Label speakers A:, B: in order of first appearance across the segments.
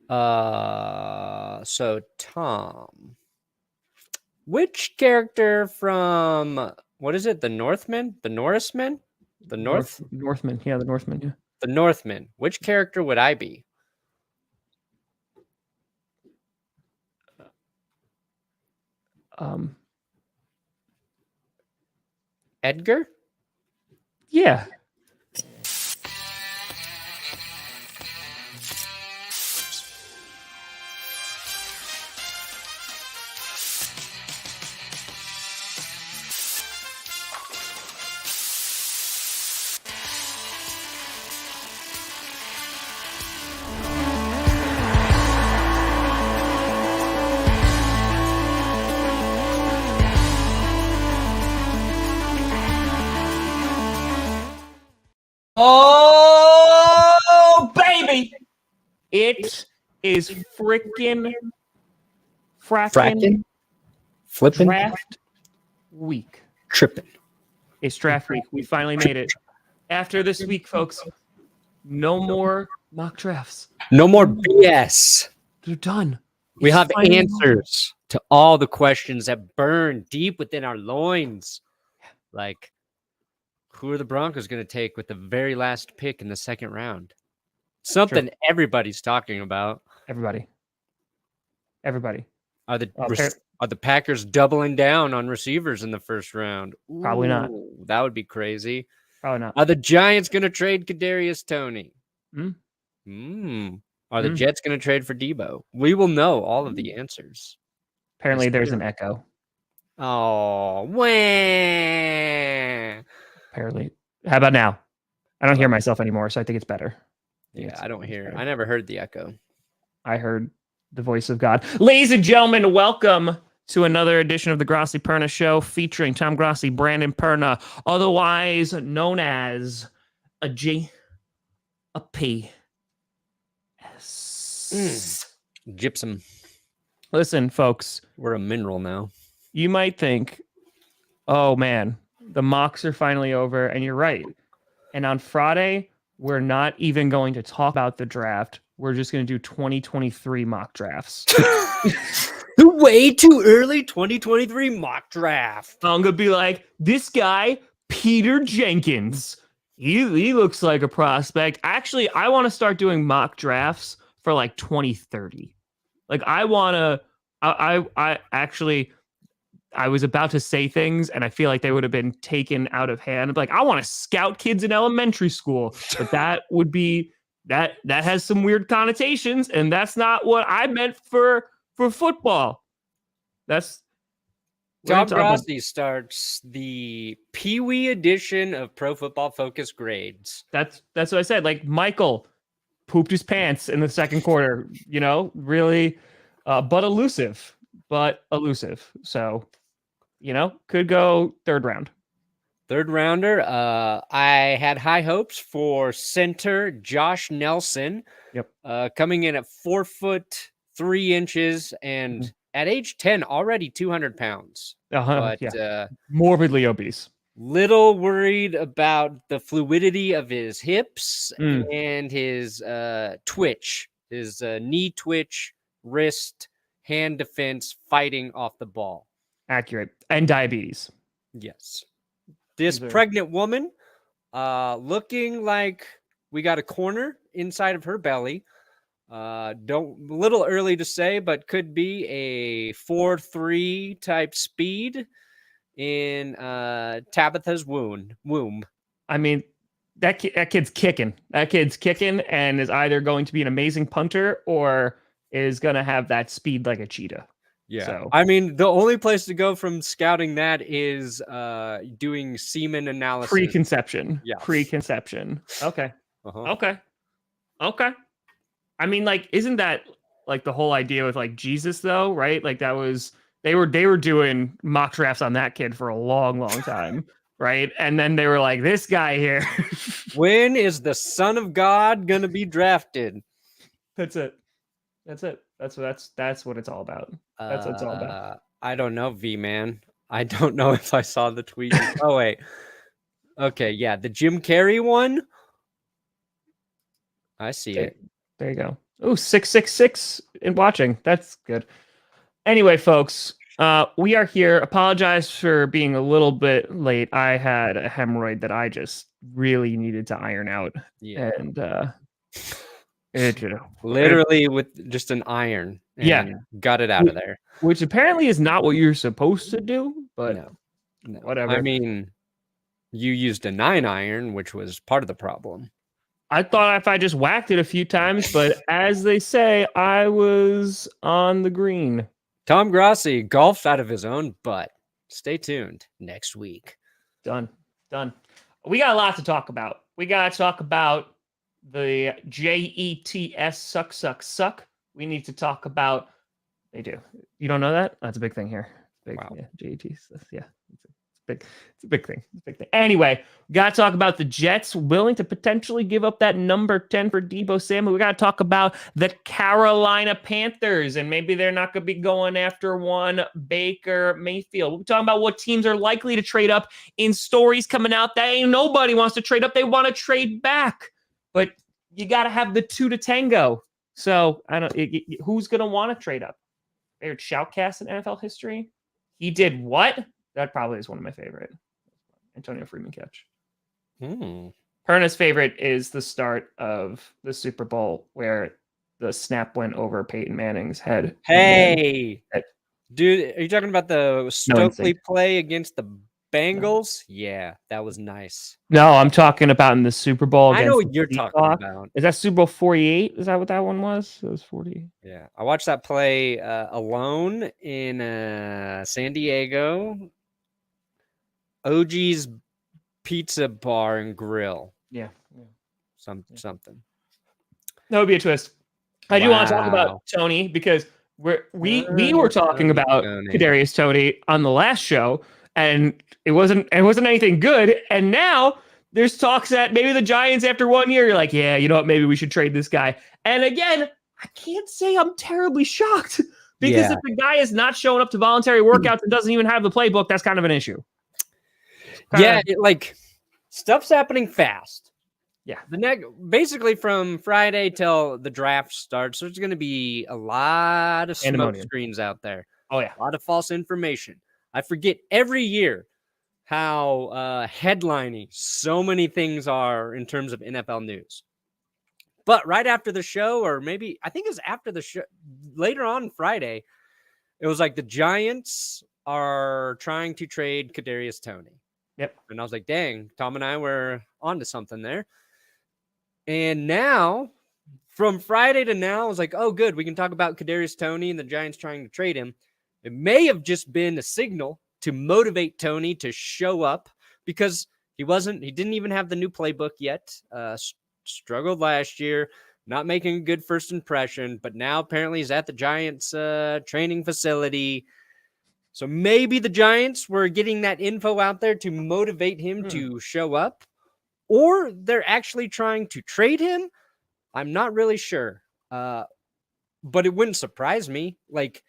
A: So Tom, which character from what is it? The Northmen? The Norsemen? The
B: Northman. Yeah, the Northman. Yeah.
A: The Northmen. Which character would I be? Edgar?
B: Yeah. Oh, baby. It is frickin'
A: Fracking? Flipping?
B: draft week.
A: Tripping.
B: It's draft week. We finally made it. After this week, folks, no more mock drafts.
A: No more BS.
B: They're done.
A: We have answers to all the questions that burn deep within our loins. Like, who are the Broncos going to take with the very last pick in the second round? Something everybody's talking about.
B: Everybody.
A: Are the Packers doubling down on receivers in the first round? Ooh,
B: probably not.
A: That would be crazy.
B: Probably not.
A: Are the Giants going to trade Kadarius Toney?
B: Hmm?
A: Are the Jets going to trade for Deebo? We will know all of the answers.
B: Apparently, there's an echo.
A: Oh, wah.
B: Apparently. How about now? I don't hear myself anymore, so I think it's better.
A: Yeah, I don't hear. I never heard the echo.
B: I heard the voice of God. Ladies and gentlemen, welcome to another edition of the Grossi Perna Show featuring Tom Grossi, Brandon Perna, otherwise known as a G, a P, S.
A: Gypsum.
B: Listen, folks.
A: We're a mineral now.
B: You might think, oh man, the mocks are finally over, and you're right. And on Friday, we're not even going to talk about the draft. We're just going to do 2023 mock drafts.
A: Way too early 2023 mock draft.
B: I'm going to be like, this guy, Peter Jenkins, he looks like a prospect. Actually, I want to start doing mock drafts for like 2030. Like, I want to, I was about to say things and I feel like they would have been taken out of hand. Like, I want to scout kids in elementary school, but that would be that has some weird connotations, and that's not what I meant for football. That's
A: Tom Grossi starts the Peewee edition of Pro Football Focus grades.
B: That's what I said. Like, Michael pooped his pants in the second quarter, really but elusive. So, could go third round.
A: Third rounder. I had high hopes for center Josh Nelson.
B: Yep.
A: Coming in at 4'3" and at age 10, already 200 pounds.
B: But morbidly obese.
A: Little worried about the fluidity of his hips and his twitch, his knee twitch, wrist, hand defense, fighting off the ball.
B: Accurate. And diabetes.
A: Yes. This pregnant woman looking like we got a corner inside of her belly. Little early to say, but could be a 4.3 type speed in Tabitha's womb.
B: I mean, that kid's kicking. That kid's kicking and is either going to be an amazing punter or is going to have that speed like a cheetah.
A: Yeah. So. I mean, the only place to go from scouting that is doing semen analysis.
B: Preconception.
A: Yeah.
B: Preconception. Okay. Okay. I mean, like, isn't that like the whole idea with like Jesus though, right? Like that was they were doing mock drafts on that kid for a long time, right? And then they were like, this guy here.
A: When is the Son of God gonna be drafted?
B: That's it. That's what it's all about. That's what it's all about.
A: I don't know, V-Man. I don't know if I saw the tweet. Oh, wait. Okay, yeah, the Jim Carrey one. I see it.
B: There you go. Oh, 666 in watching. That's good. Anyway, folks, we are here. Apologize for being a little bit late. I had a hemorrhoid that I just really needed to iron out.
A: Yeah.
B: And
A: literally with just an iron. And got it out of there.
B: Which apparently is not what you're supposed to do, but
A: no.
B: Whatever.
A: I mean, you used a 9 iron, which was part of the problem.
B: I thought if I just whacked it a few times, but as they say, I was on the green.
A: Tom Grossi golfed out of his own butt. Stay tuned next week.
B: Done. We got a lot to talk about. We got to talk about the JETS suck. We need to talk about. They do. You don't know that? That's a big thing here. Big, wow. Yeah, JETS. Yeah. It's a big thing. Anyway, we got to talk about the Jets willing to potentially give up that number 10 for Deebo Samuel. We got to talk about the Carolina Panthers, and maybe they're not going to be going after one Baker Mayfield. We're talking about what teams are likely to trade up in stories coming out that ain't nobody wants to trade up. They want to trade back, but you got to have the 2 to tango. So I don't. Who's going to want to trade up? Favorite shoutcast in NFL history. He did what? That probably is one of my favorite. Antonio Freeman catch. Perna's favorite is the start of the Super Bowl where the snap went over Peyton Manning's head.
A: Hey, dude, are you talking about the Stokely play against the Bengals? No. Yeah, that was nice.
B: No, I'm talking about in the Super Bowl.
A: I know what you're talking about.
B: Is that Super Bowl 48? Is that what that one was? It was 40.
A: Yeah, I watched that play alone in San Diego. OG's Pizza Bar and Grill.
B: Yeah.
A: Something.
B: That would be a twist. I do want to talk about Toney because we were talking about Kadarius Toney on the last show, and it wasn't anything good. And now there's talks that maybe the Giants, after 1 year, you're like, yeah, you know what, maybe we should trade this guy. And again, I can't say I'm terribly shocked because if the guy is not showing up to voluntary workouts and doesn't even have the playbook, that's kind of an issue.
A: Stuff's happening fast.
B: Yeah.
A: Basically from Friday till the draft starts, there's going to be a lot of smoke screens out there.
B: Oh, yeah.
A: A lot of false information. I forget every year how headlining so many things are in terms of NFL news. But right after the show, or maybe I think it was after the show, later on Friday, it was like the Giants are trying to trade Kadarius Toney.
B: Yep.
A: And I was like, dang, Tom and I were onto something there. And now, from Friday to now, I was like, oh, good. We can talk about Kadarius Toney and the Giants trying to trade him. It may have just been a signal to motivate Toney to show up because he didn't even have the new playbook yet. Struggled last year, not making a good first impression, but now apparently he's at the Giants training facility. So maybe the Giants were getting that info out there to motivate him to show up, or they're actually trying to trade him. I'm not really sure, but it wouldn't surprise me. Like,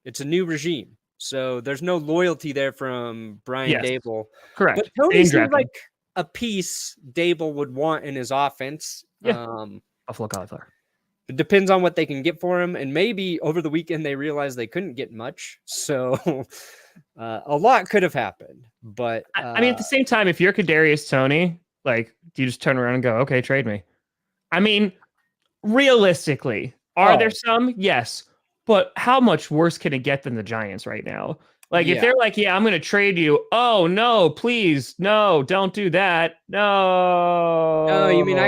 A: it's a new regime, so there's no loyalty there from Brian Daboll.
B: Correct.
A: But Toney seems like a piece Daboll would want in his offense.
B: Yeah. Buffalo cauliflower.
A: It depends on what they can get for him. And maybe over the weekend they realized they couldn't get much. So a lot could have happened. But
B: I mean, at the same time, if you're Kadarius Toney, like, do you just turn around and go, okay, trade me? I mean, realistically, are there some? Yes. But how much worse can it get than the Giants right now? Like, if they're like, yeah, I'm going to trade you. Oh, no, please. No, don't do that. No.
A: Oh, you mean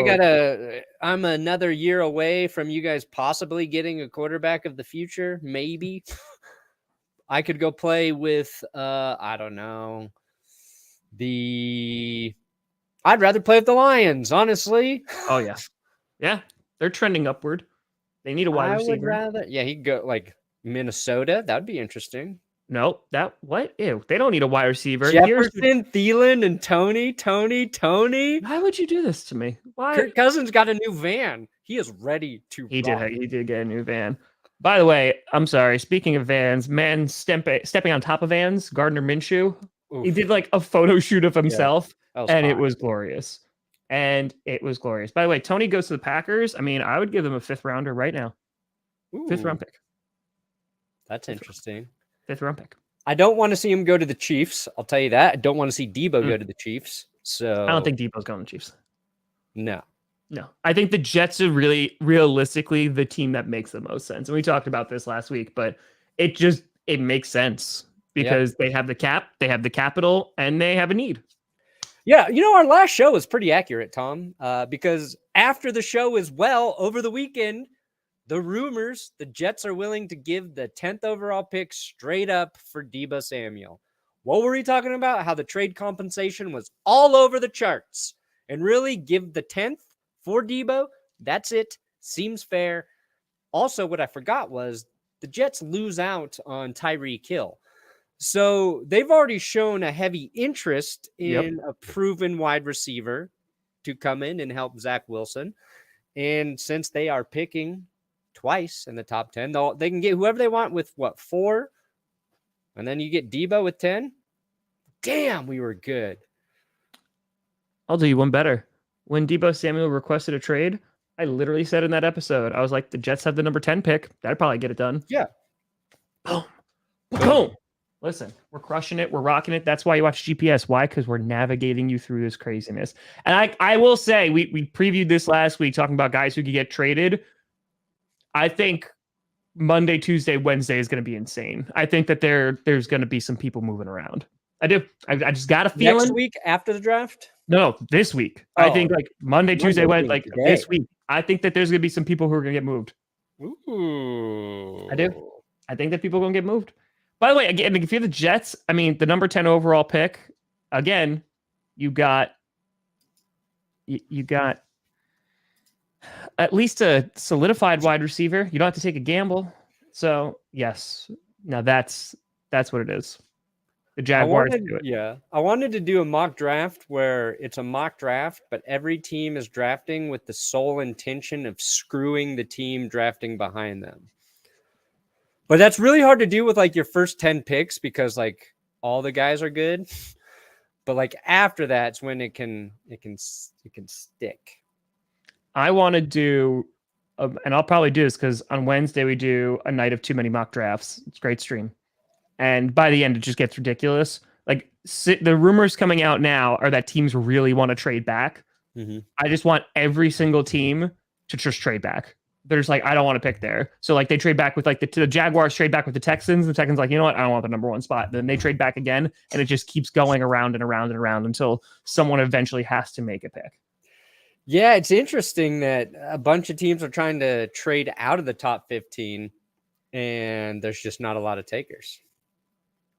A: I'm another year away from you guys possibly getting a quarterback of the future? Maybe. I could go play with, I don't know. I'd rather play with the Lions, honestly.
B: Oh, yeah. Yeah, they're trending upward. They need a wide receiver.
A: I would rather, he'd go like Minnesota. That'd be interesting.
B: No, what? Ew, they don't need a wide receiver.
A: Jefferson, Thielen, and Toney.
B: Why would you do this to me? Why?
A: Kirk Cousins got a new van. He is ready to
B: He did get a new van. By the way, I'm sorry. Speaking of vans, man stepping on top of vans, Gardner Minshew. Oof. He did like a photo shoot of himself, and it was glorious. and it was glorious. By the way, Toney goes to the Packers. I mean, I would give them a 5th rounder right now.
A: Ooh,
B: 5th round pick.
A: That's interesting.
B: 5th round pick.
A: I don't want to see him go to the Chiefs. I'll tell you that. I don't want to see Deebo go to the Chiefs. So
B: I don't think Deebo's going to the Chiefs.
A: No.
B: I think the Jets are really realistically the team that makes the most sense. And we talked about this last week, but it makes sense because they have the cap, they have the capital, and they have a need.
A: Yeah, our last show was pretty accurate, Tom, because after the show as well, over the weekend, the rumors, the Jets are willing to give the 10th overall pick straight up for Deebo Samuel. What were we talking about? How the trade compensation was all over the charts. And really give the 10th for Deebo. That's it. Seems fair. Also, what I forgot was the Jets lose out on Tyreek Hill. So they've already shown a heavy interest in a proven wide receiver to come in and help Zach Wilson. And since they are picking twice in the top 10, they can get whoever they want with 4? And then you get Deebo with 10? Damn, we were good.
B: I'll do you one better. When Deebo Samuel requested a trade, I literally said in that episode, I was like, the Jets have the number 10 pick. That'd probably get it done.
A: Yeah.
B: Boom. Boom. Listen, we're crushing it. We're rocking it. That's why you watch GPS. Why? Because we're navigating you through this craziness. And I will say, we previewed this last week talking about guys who could get traded. I think Monday, Tuesday, Wednesday is going to be insane. I think that there's going to be some people moving around. I do. I just got a feeling.
A: Next week after the draft?
B: No, this week.
A: Oh,
B: I think like Monday, Tuesday, Wednesday, like
A: today.
B: this week. I think that there's going to be some people who are going to get moved.
A: Ooh.
B: I do. I think that people are going to get moved. By the way, again, if you're the Jets, I mean, the number 10 overall pick, again, you got at least a solidified wide receiver. You don't have to take a gamble. So, yes. Now that's what it is. The Jaguars do it.
A: Yeah. I wanted to do a mock draft where it's a mock draft, but every team is drafting with the sole intention of screwing the team drafting behind them. But that's really hard to do with like your first 10 picks because like all the guys are good. But like after that's when it can stick.
B: I want to do, and I'll probably do this because on Wednesday we do a night of too many mock drafts. It's a great stream. And by the end, it just gets ridiculous. Like the rumors coming out now are that teams really want to trade back. Mm-hmm. I just want every single team to just trade back. They're just like, I don't want to pick there. So like they trade back with like the Jaguars trade back with the Texans. The Texans like, you know what? I don't want the number 1 spot. Then they trade back again. And it just keeps going around and around and around until someone eventually has to make a pick.
A: Yeah, it's interesting that a bunch of teams are trying to trade out of the top 15 and there's just not a lot of takers.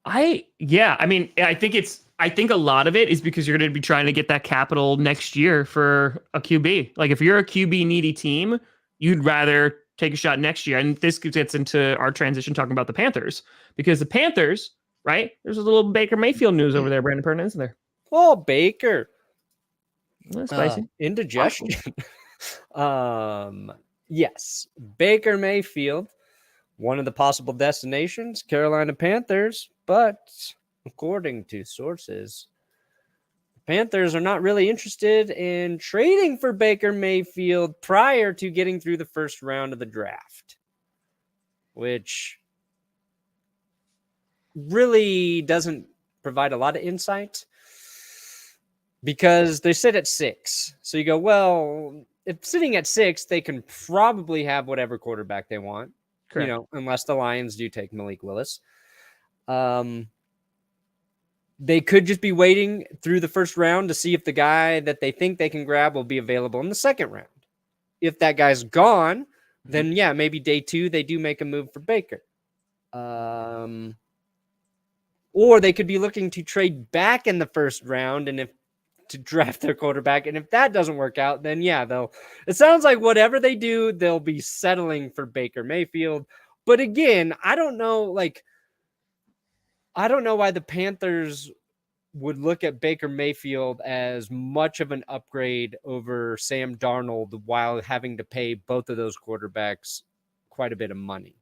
B: I think a lot of it is because you're going to be trying to get that capital next year for a QB. Like if you're a QB needy team, you'd rather take a shot next year. And this gets into our transition talking about the Panthers because the Panthers, right? There's a little Baker Mayfield news over there, Brandon Perna, isn't there?
A: Oh, Baker.
B: Spicy.
A: Indigestion. Yes. Baker Mayfield, one of the possible destinations, Carolina Panthers, but according to sources, Panthers are not really interested in trading for Baker Mayfield prior to getting through the first round of the draft, which really doesn't provide a lot of insight because they sit at 6. So you go, well, if sitting at 6, they can probably have whatever quarterback they want,
B: Correct.
A: Unless the Lions do take Malik Willis. They could just be waiting through the first round to see if the guy that they think they can grab will be available in the second round. If that guy's gone, then yeah, maybe day 2, they do make a move for Baker. Or they could be looking to trade back in the first round and to draft their quarterback. And if that doesn't work out, then yeah, it sounds like whatever they do, they'll be settling for Baker Mayfield. But again, I don't know why the Panthers would look at Baker Mayfield as much of an upgrade over Sam Darnold while having to pay both of those quarterbacks quite a bit of money.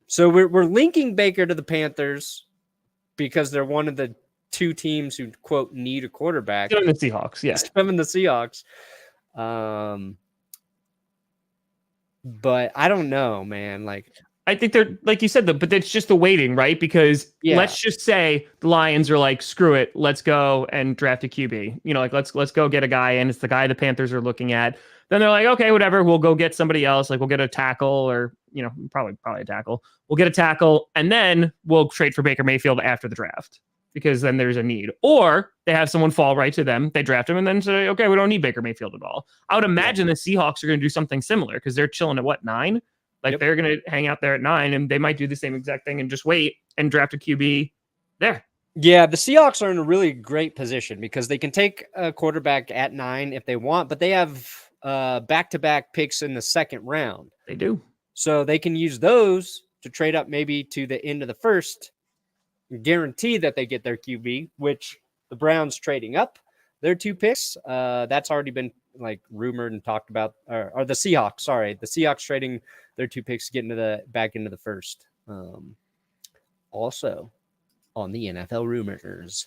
A: So we're linking Baker to the Panthers because they're one of the two teams who quote need a quarterback.
B: Still in the Seahawks, yeah.
A: Still in the Seahawks. But I don't know, man. Like,
B: I think they're like you said, but it's just the waiting, right? Because let's just say the Lions are like, screw it, let's go and draft a QB. You know, like let's go get a guy, and it's the guy the Panthers are looking at. Then they're like, okay, whatever, we'll go get somebody else. Like we'll get a tackle, or you know, probably a tackle. We'll get a tackle, and then we'll trade for Baker Mayfield after the draft because then there's a need. Or they have someone fall right to them, they draft him, and then say, okay, we don't need Baker Mayfield at all. I would imagine the Seahawks are going to do something similar because they're chilling at what, 9? Like they're going to hang out there at 9, and they might do the same exact thing and just wait and draft a QB there.
A: Yeah, the Seahawks are in a really great position because they can take a quarterback at 9 if they want, but they have back-to-back picks in the second round.
B: They do.
A: So they can use those to trade up maybe to the end of the first, guarantee that they get their QB, which the Browns trading up their 2 picks. That's already been like rumored and talked about, or the Seahawks, the Seahawks trading their 2 picks to get back into the first. Also on the NFL rumors.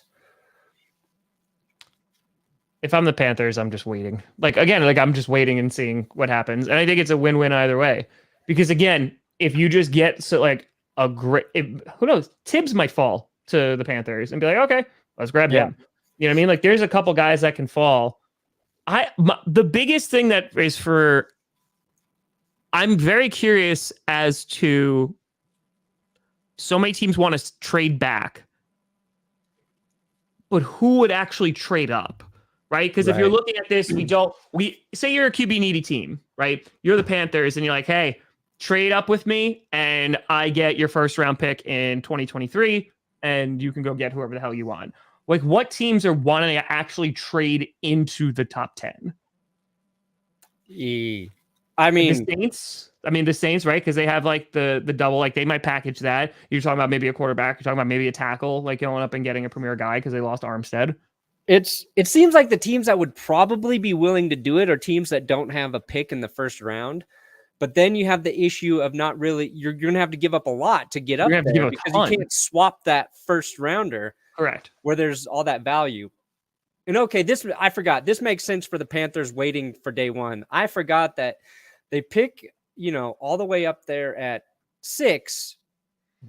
B: If I'm the Panthers, I'm just waiting. Like, again, like I'm just waiting and seeing what happens. And I think it's a win-win either way. Because again, if you just get a great, who knows, Tibbs might fall to the Panthers and be like, okay, let's grab him. You know what I mean? Like there's a couple guys that can fall. The biggest thing that is I'm very curious as to, so many teams want to trade back, but who would actually trade up, right? Because if you're looking at this, we say you're a QB needy team, right? You're the Panthers, and you're like, hey, trade up with me, and I get your first round pick in 2023, and you can go get whoever the hell you want. Like, what teams are wanting to actually trade into the top 10?
A: I mean,
B: the Saints, right? Because they have like the double, like they might package that. You're talking about maybe a quarterback. You're talking about maybe a tackle, like going up and getting a premier guy because they lost Armstead.
A: It seems like the teams that would probably be willing to do it are teams that don't have a pick in the first round. But then you have the issue of not really, you're going to have to give up a lot to get up there because you can't swap that first rounder.
B: Correct.
A: Where there's all that value. And okay, I forgot. This makes sense for the Panthers waiting for day one. I forgot that they pick, all the way up there at 6,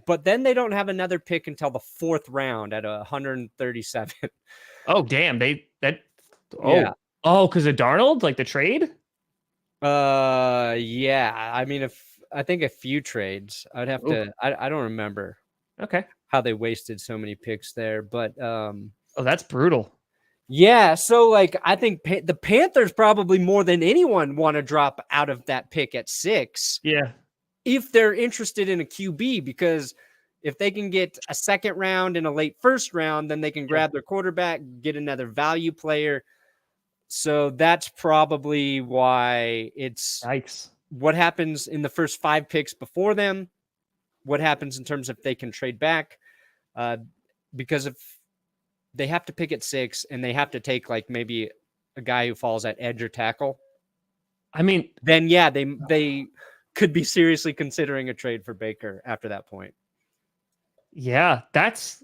A: but then they don't have another pick until the 4th round at 137.
B: Oh, damn.
A: Yeah.
B: Oh, because of Darnold, like the trade?
A: Yeah. I mean, I think a few trades. I'd have to, I don't remember.
B: Okay.
A: How they wasted so many picks there, but
B: that's brutal.
A: Yeah, so like I think the Panthers probably more than anyone want to drop out of that pick at 6.
B: Yeah.
A: If they're interested in a QB, because if they can get a second round and a late first round, then they can grab their quarterback, get another value player. So that's probably why it's what happens in the first 5 picks before them. What happens in terms of if they can trade back, because if they have to pick at 6 and they have to take like maybe a guy who falls at edge or tackle.
B: I mean,
A: then they could be seriously considering a trade for Baker after that point.
B: Yeah, that's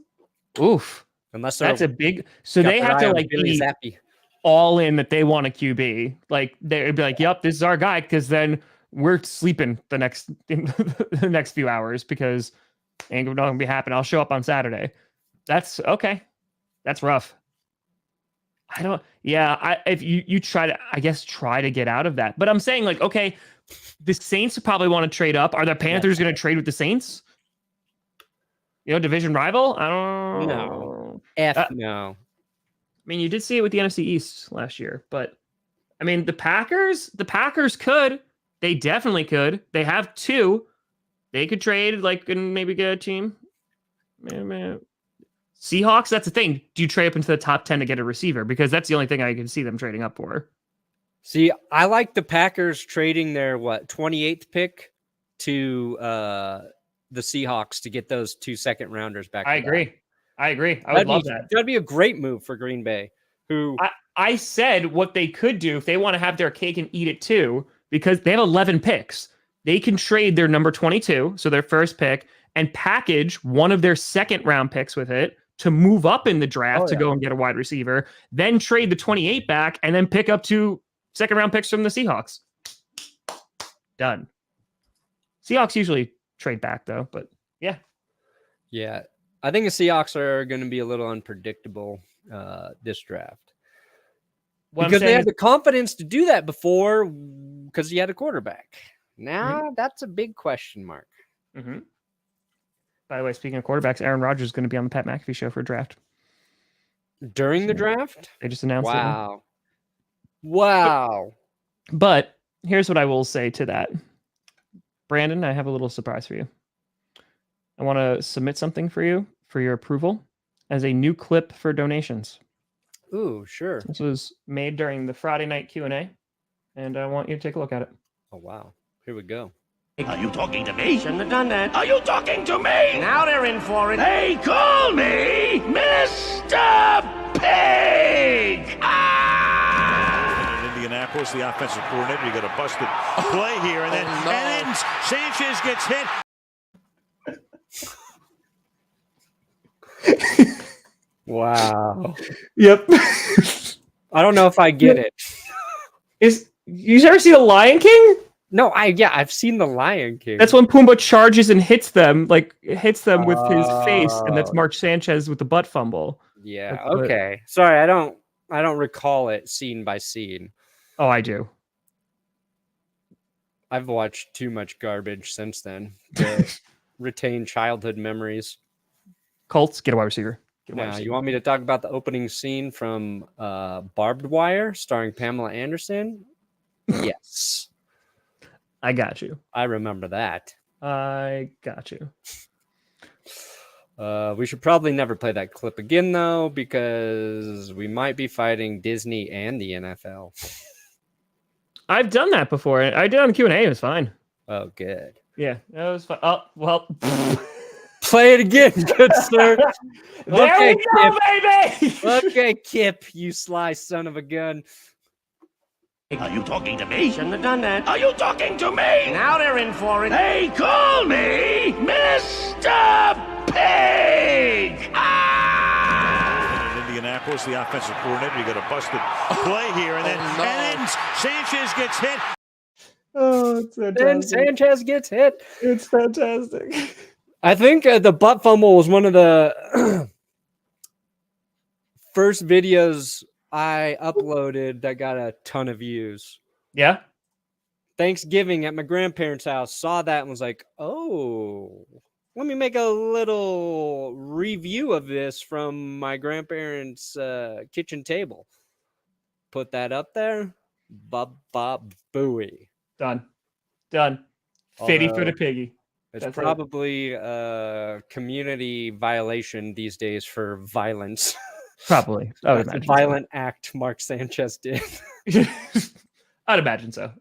B: oof.
A: Unless
B: that's a big. So they have to like be all in that they want a QB. Like they'd be like, "Yep, this is our guy," because then we're sleeping the next few hours because ain't gonna be happening. I'll show up on Saturday. That's okay. That's rough. If you try to get out of that. But I'm saying like, okay, the Saints probably want to trade up. Are the Panthers going to trade with the Saints? Division rival? I don't know.
A: No.
B: I mean, you did see it with the NFC East last year, but I mean, the Packers could. They definitely could. They have 2. They could trade like and maybe get a team. Man. Seahawks, that's the thing. Do you trade up into the top 10 to get a receiver? Because that's the only thing I can see them trading up for.
A: See, I like the Packers trading their 28th pick to the Seahawks to get those 2 second rounders back.
B: I agree. I would love that.
A: That'd be a great move for Green Bay.
B: I said what they could do if they want to have their cake and eat it too, because they have 11 picks. They can trade their number 22, so their first pick, and package one of their second round picks with it to move up in the draft to
A: yeah.
B: go and get a wide receiver, then trade the 28 back, and then pick up 2 second-round picks from the Seahawks. Done. Seahawks usually trade back, though, but yeah.
A: Yeah. I think the Seahawks are going to be a little unpredictable this draft. Because they had the confidence to do that before because he had a quarterback. Now that's a big question mark.
B: Mm-hmm. By the way, speaking of quarterbacks, Aaron Rodgers is going to be on the Pat McAfee show for a draft.
A: During the draft?
B: They just announced it.
A: Wow.
B: But here's what I will say to that. Brandon, I have a little surprise for you. I want to submit something for you for your approval as a new clip for donations.
A: Ooh, sure.
B: This was made during the Friday night Q&A, and I want you to take a look at it.
A: Oh, wow. Here we go.
C: Are you talking to me?
D: Shouldn't have done that.
C: Are you talking to me?
D: Now they're in for it.
C: They call me Mr. Pig!
E: In Indianapolis, the offensive coordinator, you got a busted play here, and then Sanchez gets hit.
A: Wow.
B: Yep.
A: I don't know if I get it.
B: You ever see The Lion King?
A: No, I've seen The Lion King.
B: That's when Pumbaa charges and hits them with his face, and that's Mark Sanchez with the butt fumble.
A: Yeah, okay. Sorry, I don't recall it scene by scene.
B: Oh, I do.
A: I've watched too much garbage since then to retain childhood memories.
B: Colts, get a wide receiver.
A: Now, you want me to talk about the opening scene from Barbed Wire starring Pamela Anderson? Yes.
B: I got you.
A: I remember that.
B: I got you.
A: We should probably never play that clip again, though, because we might be fighting Disney and the NFL.
B: I've done that before. I did on the Q&A. It was fine.
A: Oh, good.
B: Yeah, that was fine. Oh, well.
A: Play it again, good sir.
B: There we go, baby!
A: Okay, Kip, you sly son of a gun.
C: Are you talking to me?
D: Shouldn't have done that.
C: Are you talking to me?
D: Now they're in for it.
C: They call me Mr. Pig!
E: In Indianapolis, the offensive coordinator, you got a busted play here, and then Sanchez gets hit.
B: Oh, it's fantastic.
A: Then Sanchez gets hit.
B: It's fantastic.
A: I think the butt fumble was one of the first videos I uploaded that got a ton of views.
B: Yeah?
A: Thanksgiving at my grandparents' house, saw that and was like, oh, let me make a little review of this from my grandparents' kitchen table. Put that up there. Bowie.
B: Done. Fitty for the piggy.
A: It's probably a community violation these days for violence.
B: Probably. I would
A: That's
B: imagine
A: a violent act Mark Sanchez did.
B: I'd imagine so.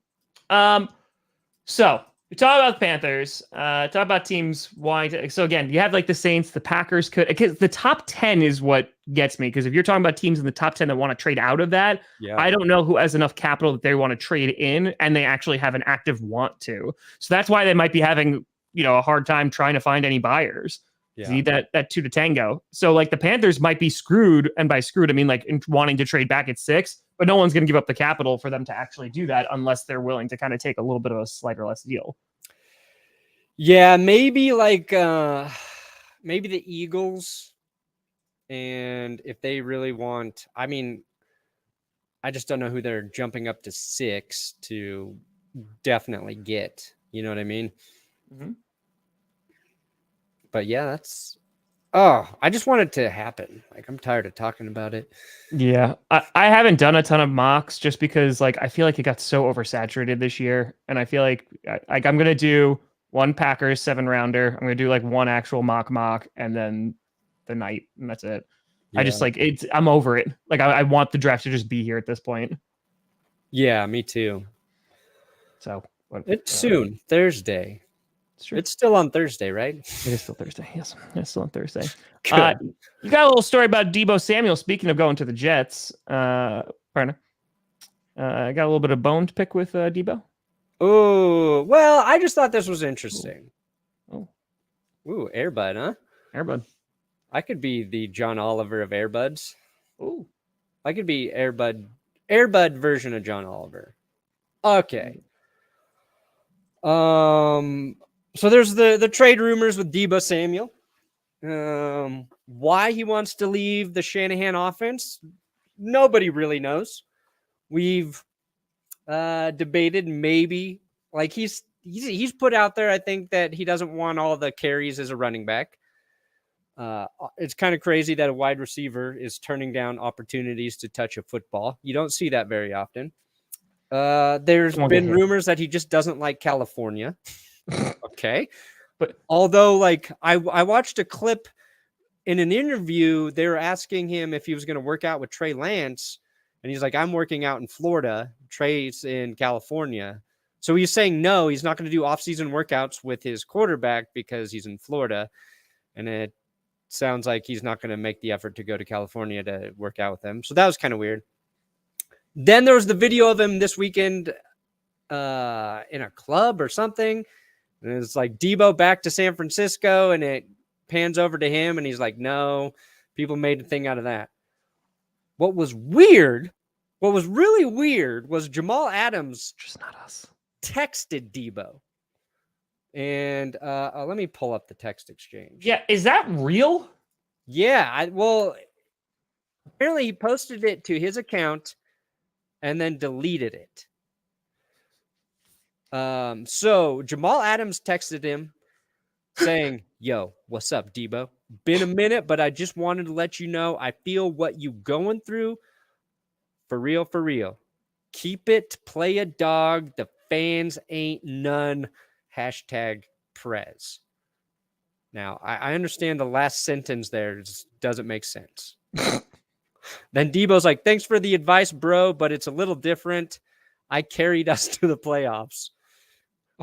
B: So we talk about the Panthers, talk about teams wanting to. So again, you have like the Saints, the Packers could, because the top 10 is what gets me. Because if you're talking about teams in the top 10 that want to trade out of that, I don't know who has enough capital that they want to trade in and they actually have an active want to. So that's why they might be having, a hard time trying to find any buyers. Yeah. Need that 2 to tango. So like the Panthers might be screwed, and by screwed I mean like wanting to trade back at 6, but no one's going to give up the capital for them to actually do that unless they're willing to kind of take a little bit of a slight or less deal.
A: Yeah, maybe like maybe the Eagles, and if they really want, I mean, I just don't know who they're jumping up to 6 to definitely get. You know what I mean?
B: Mm-hmm.
A: But yeah, I just want it to happen. Like, I'm tired of talking about it.
B: Yeah. I haven't done a ton of mocks just because like, I feel like it got so oversaturated this year. And I feel like I'm going to do one Packers 7-rounder. I'm going to do like one actual mock and then the night, and that's it. Yeah. I just like I'm over it. Like I want the draft to just be here at this point.
A: Yeah, me too.
B: So
A: it's soon, Thursday. It's still on Thursday, right?
B: It is still Thursday. Yes, it's still on Thursday. You got a little story about Deebo Samuel. Speaking of going to the Jets, Perna. I got a little bit of bone to pick with Deebo.
A: Oh, well, I just thought this was interesting.
B: Ooh,
A: Airbud, huh?
B: Airbud.
A: I could be the John Oliver of Airbuds.
B: Ooh.
A: I could be Airbud version of John Oliver. Okay. So there's the trade rumors with Deebo Samuel. Why he wants to leave the Shanahan offense, nobody really knows. We've debated maybe, like he's put out there, I think, that he doesn't want all the carries as a running back. It's kind of crazy that a wide receiver is turning down opportunities to touch a football. You don't see that very often. There's been rumors that he just doesn't like California. Okay.
B: But
A: although, like, I watched a clip in an interview, they were asking him if he was going to work out with Trey Lance. And he's like, I'm working out in Florida. Trey's in California. So he's saying no, he's not going to do off-season workouts with his quarterback because he's in Florida. And it sounds like he's not going to make the effort to go to California to work out with him. So that was kind of weird. Then there was the video of him this weekend in a club or something. And it's like Deebo back to San Francisco, and it pans over to him, and he's like, no, people made a thing out of that. What was weird, what was really weird was Jamal Adams
B: just not us.
A: Texted Deebo. And let me pull up the text exchange.
B: Yeah, is that real?
A: Yeah, well, apparently he posted it to his account and then deleted it. So Jamal Adams texted him saying, yo, what's up, Deebo? Been a minute, but I just wanted to let you know I feel what you going through. For real, for real. Keep it, play a dog. The fans ain't none. Hashtag Prez. Now, I understand the last sentence there just doesn't make sense. Then Deebo's like, thanks for the advice, bro, but it's a little different. I carried us to the playoffs.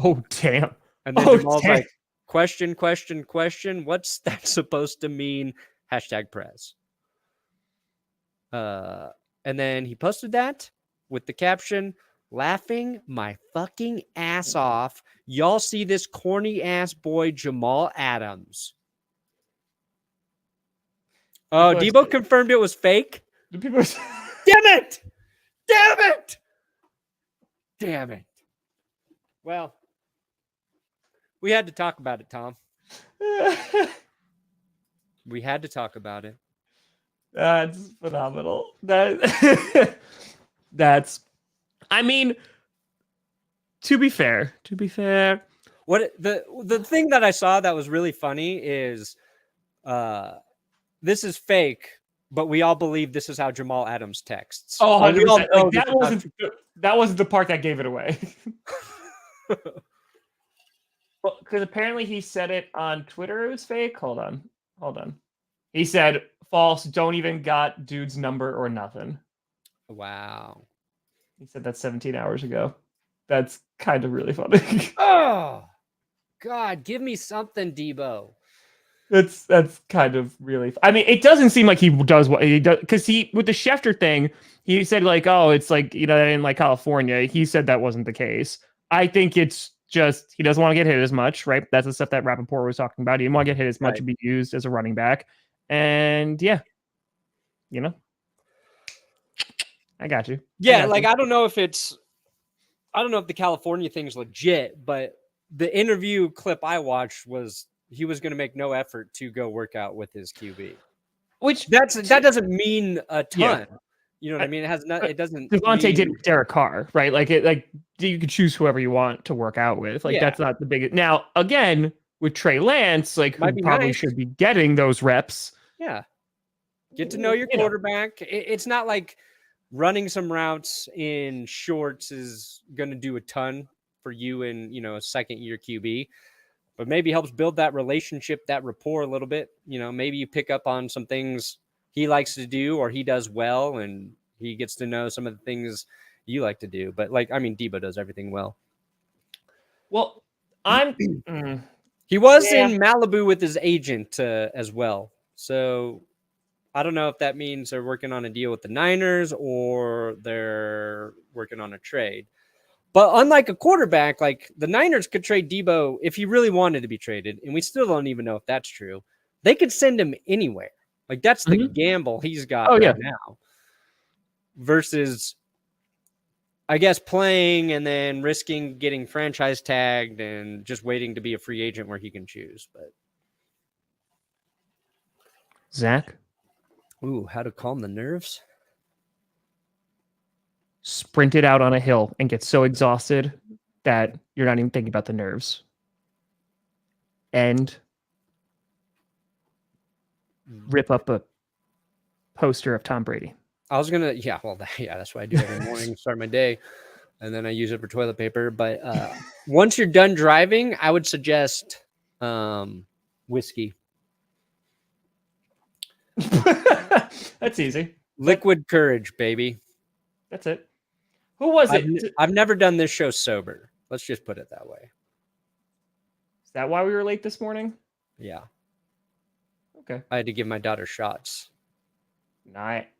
B: Oh, damn.
A: And then Jamal's like, question. What's that supposed to mean? Hashtag Prez. And then he posted that with the caption, laughing my fucking ass off. Y'all see this corny ass boy, Jamal Adams. Oh, Deebo confirmed it was fake.
B: Damn
A: it! Damn it. Well, we had to talk about it, Tom. We had to talk about it.
B: That's phenomenal. That's, I mean, to be fair,
A: what the thing that I saw that was really funny is this is fake, but we all believe this is how Jamal Adams texts.
B: Oh, 100%.
A: Like,
B: that wasn't the part that gave it away. Well, because apparently he said it on Twitter. It was fake. Hold on. He said false. Don't even got dude's number or nothing.
A: Wow.
B: He said that 17 hours ago. That's kind of really funny.
A: Oh, God, give me something, Deebo.
B: That's kind of really. I mean, it doesn't seem like he does what he does because with the Schefter thing, he said like, oh, it's like in like California. He said that wasn't the case. I think it's just he doesn't want to get hit as much, right? That's the stuff that Rappaport was talking about. He didn't want to get hit as much and be used as a running back. And yeah, I got you.
A: Yeah, I don't know if the California thing's legit, but the interview clip I watched was he was going to make no effort to go work out with his QB. Which that doesn't mean a ton. Yeah. You know what I mean? It doesn't.
B: Devontae did with Derek Carr, right? Like you could choose whoever you want to work out with. Like that's not the biggest. Now again, with Trey Lance, like who probably should be getting those reps.
A: Yeah, get to know your quarterback. It's not like running some routes in shorts is going to do a ton for you in a second year QB. But maybe helps build that relationship, that rapport a little bit. Maybe you pick up on some things he likes to do or he does well, and he gets to know some of the things you like to do. But Deebo does everything well.
B: Well,
A: he was in Malibu with his agent as well. So I don't know if that means they're working on a deal with the Niners or they're working on a trade. But unlike a quarterback, the Niners could trade Deebo if he really wanted to be traded, and we still don't even know if that's true. they could send him anywhere. Like that's the gamble he's got now. Versus, I guess, playing and then risking getting franchise tagged and just waiting to be a free agent where he can choose. But
B: Zach?
A: Ooh, how to calm the nerves?
B: Sprint it out on a hill and get so exhausted that you're not even thinking about the nerves. And rip up a poster of Tom Brady.
A: I was gonna, that's what I do every morning, start my day, and then I use it for toilet paper. But once you're done driving, I would suggest whiskey.
B: That's easy.
A: Liquid courage, baby.
B: That's it. Who was it?
A: I've never done this show sober. Let's just put it that way.
B: Is that why we were late this morning?
A: Yeah.
B: Okay.
A: I had to give my daughter shots.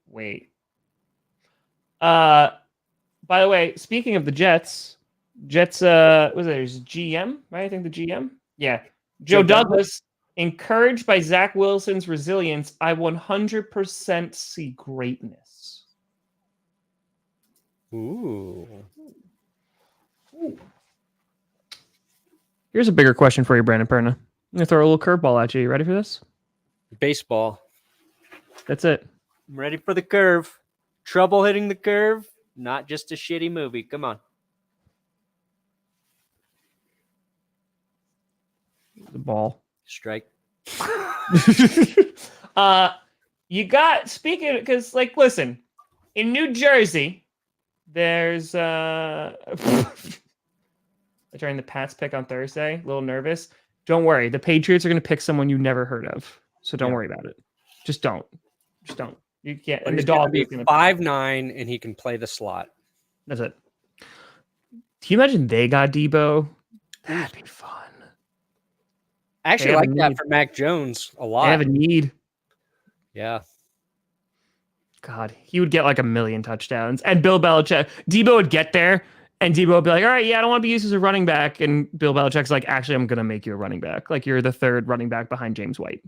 B: Wait. By the way, speaking of the Jets, was there's GM, right? I think the GM. Yeah. Joe Douglas, encouraged by Zach Wilson's resilience, I 100% see greatness.
A: Ooh.
B: Here's a bigger question for you, Brandon Perna. I'm going to throw a little curveball at you. You ready for this?
A: Baseball.
B: That's it.
A: I'm ready for the curve. Trouble hitting the curve. Not just a shitty movie. Come on.
B: The ball.
A: Strike.
B: You got, speaking, because, like, listen, in New Jersey, there's, during the Pats pick on Thursday, a little nervous. Don't worry. The Patriots are going to pick someone you never heard of. So don't worry about it. Just don't. You can't. And the dog
A: is going to be 5'9" and he can play the slot.
B: That's it. Can you imagine they got Deebo? That'd be fun.
A: I actually like that for Mac Jones a lot.
B: They have a need.
A: Yeah.
B: God, he would get like 1 million touchdowns. And Bill Belichick, Deebo would get there, and Deebo would be like, all right, I don't want to be used as a running back. And Bill Belichick's like, actually, I'm going to make you a running back. Like, you're the third running back behind James White.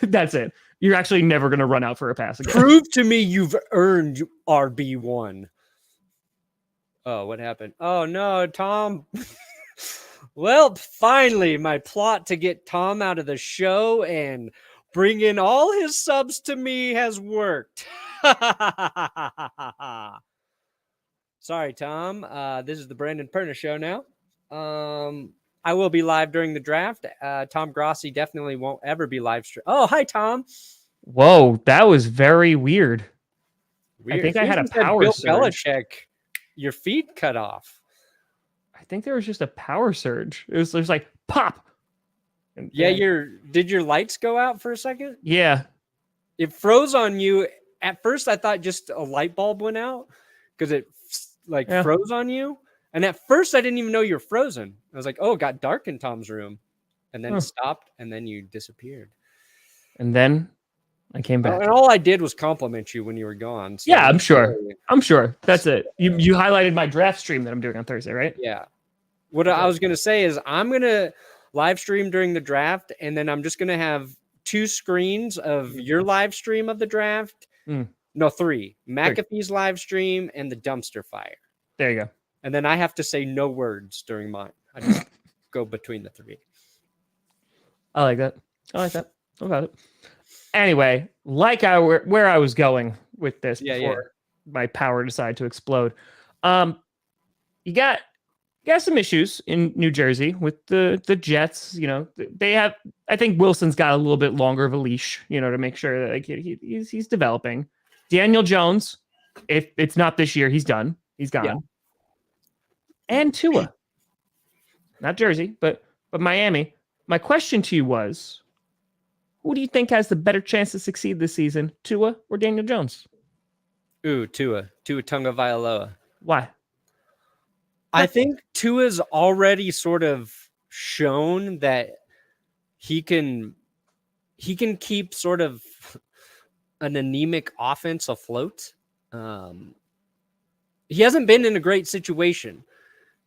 B: That's it. You're actually never going to run out for a pass again.
A: Prove to me you've earned RB1. Oh, what happened? Oh, no, Tom. Well, finally, my plot to get Tom out of the show and bring in all his subs to me has worked. Sorry, Tom. This is the Brandon Perna Show now. I will be live during the draft. Tom Grossi definitely won't ever be live stream. Oh, hi, Tom.
B: Whoa, that was very weird. I think I had a power
A: Bill
B: surge.
A: Belichick, your feet cut off.
B: I think there was just a power surge. It was like pop. And
A: yeah, did your lights go out for a second?
B: Yeah.
A: It froze on you. At first, I thought just a light bulb went out because it froze on you. And at first, I didn't even know you were frozen. I was like, oh, it got dark in Tom's room. And then it stopped, and then you disappeared.
B: And then I came back.
A: And all I did was compliment you when you were gone. So
B: yeah, I'm sure. That's it. You highlighted my draft stream that I'm doing on Thursday, right?
A: Yeah. What I was going to say is I'm going to live stream during the draft, and then I'm just going to have 2 screens of your live stream of the draft. No, 3. McAfee's live stream and the dumpster fire.
B: There you go.
A: And then I have to say no words during mine. I just go between the 3.
B: I like that. I got it. Anyway, where I was with this before my power decided to explode. You got some issues in New Jersey with the Jets. You know, they have. I think Wilson's got a little bit longer of a leash, to make sure that he's developing. Daniel Jones, if it's not this year, he's done. He's gone. Yeah. And Tua, not Jersey, but Miami. My question to you was, who do you think has the better chance to succeed this season, Tua or Daniel Jones?
A: Ooh, Tua Tagovailoa.
B: Why?
A: I think Tua's already sort of shown that he can keep sort of an anemic offense afloat. He hasn't been in a great situation.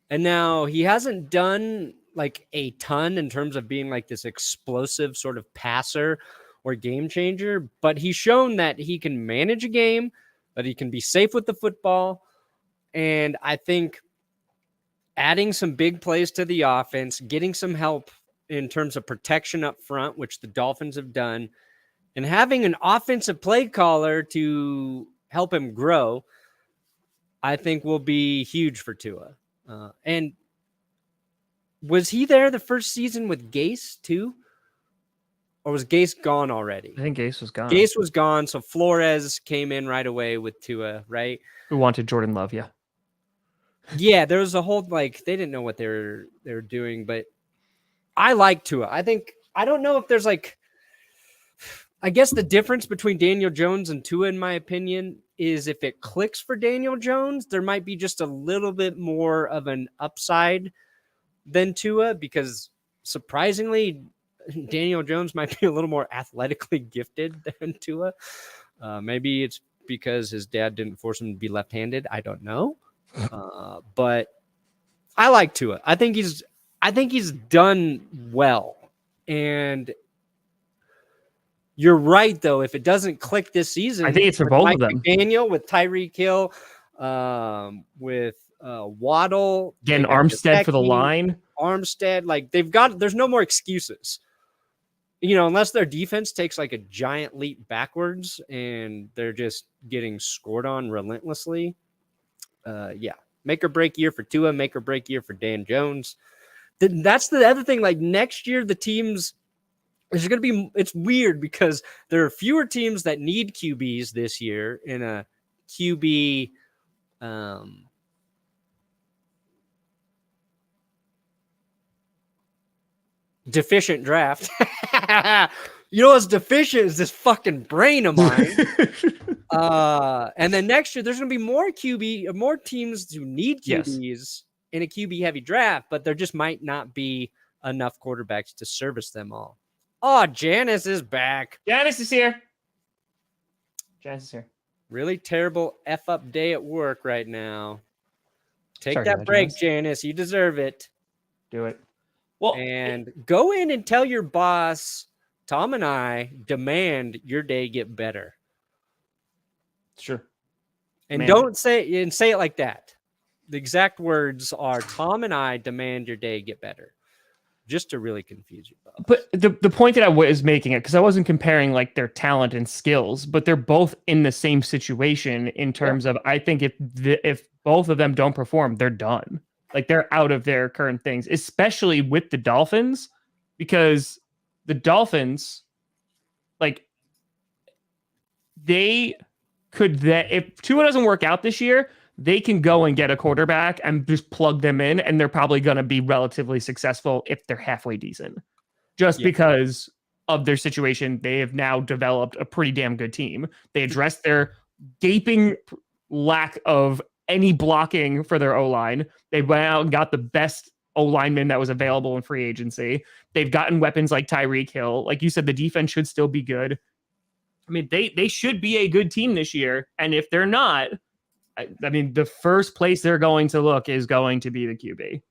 A: And now he hasn't done like a ton in terms of being like this explosive sort of passer or game changer, but he's shown that he can manage a game, that he can be safe with the football. And I think adding some big plays to the offense, getting some help in terms of protection up front, which the Dolphins have done, and having an offensive play caller to help him grow, I think will be huge for Tua. And was he there the first season with Gase too? Or was Gase gone already?
B: I think Gase was gone.
A: Gase was gone, so Flores came in right away with Tua, right?
B: Who wanted Jordan Love, yeah.
A: Yeah, there was a whole, like, they didn't know what they were doing, but I like Tua. I don't know if there's like, I guess the difference between Daniel Jones and Tua, in my opinion, is if it clicks for Daniel Jones, there might be just a little bit more of an upside than Tua, because surprisingly, Daniel Jones might be a little more athletically gifted than Tua. Maybe it's because his dad didn't force him to be left-handed. I don't know. But I like Tua. I think he's done well. And you're right, though. If it doesn't click this season,
B: I think it's for both of them.
A: Daniel with Tyreek Hill, with Waddle,
B: Getting Armstead for the line.
A: Armstead, like there's no more excuses. You know, unless their defense takes like a giant leap backwards and they're just getting scored on relentlessly. Yeah. Make or break year for Tua, make or break year for Dan Jones. That's the other thing. Like next year, the teams, there's going to be, it's weird because there are fewer teams that need QBs this year in a QB deficient draft. You know what's deficient is this fucking brain of mine. And then next year there's going to be more teams who need QBs in a QB heavy draft, but there just might not be enough quarterbacks to service them all. Oh, Janice is back.
B: Janice is here. Janice is here.
A: Really terrible F up day at work right now. Take
B: Sorry,
A: that break,
B: Janice.
A: Janice. You deserve it.
B: Do it. Well,
A: And go in and tell your boss, Tom and I demand your day get better.
B: sure.
A: And
B: Man.
A: don't say it like that. The exact words are Tom and I demand your day get better. Just to really confuse you, boss.
B: But the point that I was making it, because I wasn't comparing like their talent and skills, but they're both in the same situation in terms of, I think if both of them don't perform, they're done. Like they're out of their current things, especially with the Dolphins, because the Dolphins, like they could, if Tua doesn't work out this year, they can go and get a quarterback and just plug them in, and they're probably going to be relatively successful if they're halfway decent. Just because of their situation, they have now developed a pretty damn good team. They addressed their gaping lack of any blocking for their O-line. They went out and got the best O-lineman that was available in free agency. They've gotten weapons like Tyreek Hill. Like you said, the defense should still be good. I mean, they should be a good team this year. And if they're not, I mean, the first place they're going to look is going to be the QB.